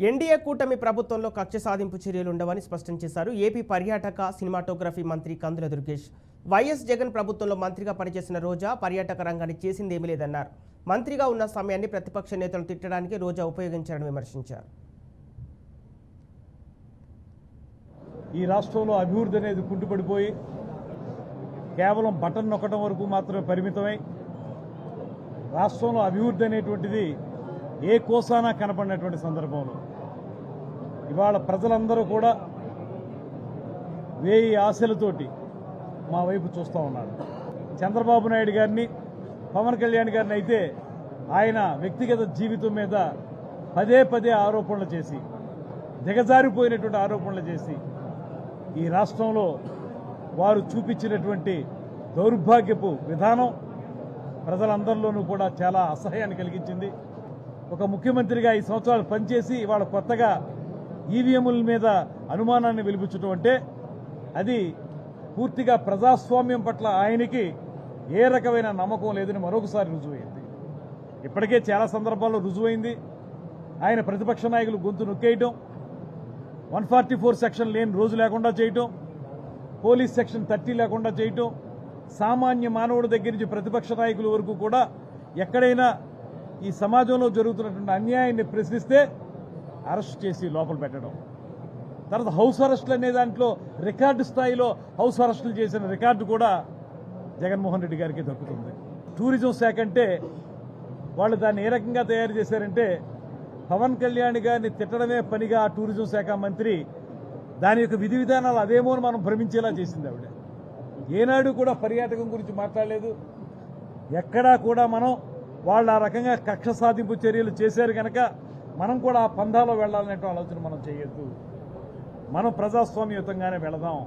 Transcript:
NDA కూటమి ప్రభుత్వంలో కక్ష సాధింపు చర్యలు ఉండవని స్పష్టం చేశారు ఏపీ పర్యాటక సినిమాటోగ్రఫీ మంత్రి కందుల దుర్గేష్. వైఎస్ జగన్ ప్రభుత్వంలో మంత్రిగా పనిచేసిన రోజా పర్యాటక రంగాన్ని చేసిందేమీ లేదన్నారు. మంత్రిగా ఉన్న సమయాన్ని ప్రతిపక్ష నేతలు తిట్టడానికి రోజా ఉపయోగించారని విమర్శించారు. ఈ రాష్ట్రంలో అభివృద్ధి అనేది కుంటుపడిపోయి కేవలం బటన్ నొక్కడం వరకు మాత్రమే పరిమితమై రాష్ట్రంలో అభివృద్ధి అనేటువంటిది ఏ కోసానా కనపడినటువంటి సందర్భంలో ఇవాళ ప్రజలందరూ కూడా వేయి ఆశలతోటి మా వైపు చూస్తూ ఉన్నారు. చంద్రబాబు నాయుడు గారిని, పవన్ కళ్యాణ్ గారిని అయితే ఆయన వ్యక్తిగత జీవితం మీద పదే పదే ఆరోపణలు చేసి, దిగజారిపోయినటువంటి ఆరోపణలు చేసి ఈ రాష్ట్రంలో వారు చూపించినటువంటి దౌర్భాగ్యపు విధానం ప్రజలందరిలోనూ కూడా చాలా అసహ్యాన్ని కలిగించింది. ఒక ముఖ్యమంత్రిగా 5 సంవత్సరాలు పనిచేసి ఇవాళ కొత్తగా ఈవీఎంల మీద అనుమానాన్ని వెలిపించడం అంటే అది పూర్తిగా ప్రజాస్వామ్యం పట్ల ఆయనకి ఏ రకమైన నమ్మకం లేదని మరొకసారి రుజువైంది. ఇప్పటికే చాలా సందర్భాల్లో రుజువైంది. ఆయన ప్రతిపక్ష నాయకులు గొంతు నొక్కేయటం, 144 సెక్షన్ లేని రోజు లేకుండా చేయటం, పోలీస్ సెక్షన్ 30 లేకుండా చేయటం, సామాన్య మానవుడి దగ్గర నుంచి ప్రతిపక్ష నాయకుల వరకు కూడా ఎక్కడైనా ఈ సమాజంలో జరుగుతున్నటువంటి అన్యాయాన్ని ప్రశ్నిస్తే అరెస్ట్ చేసి లోపల పెట్టడం, తర్వాత హౌస్ అరెస్టులు అనే దాంట్లో రికార్డు స్థాయిలో హౌస్ అరెస్టులు చేసిన రికార్డు కూడా జగన్మోహన్ రెడ్డి గారికి దక్కుతుంది. టూరిజం శాఖ అంటే వాళ్ళు దాన్ని ఏ రకంగా తయారు చేశారంటే పవన్ కళ్యాణ్ గారిని తిట్టడమే పనిగా ఆ టూరిజం శాఖ మంత్రి దాని యొక్క విధి విధానాలు అదేమో అని మనం భ్రమించేలా చేసింది ఆవిడ. ఏనాడు కూడా పర్యాటకం గురించి మాట్లాడలేదు. ఎక్కడా కూడా మనం వాళ్ళు ఆ రకంగా కక్ష సాధింపు చర్యలు చేశారు కనుక మనం కూడా ఆ పందాలో వెళ్లాలనే ఆలోచన మనం చేయొద్దు. మనం ప్రజాస్వామ్యయుతంగానే వెళదాం.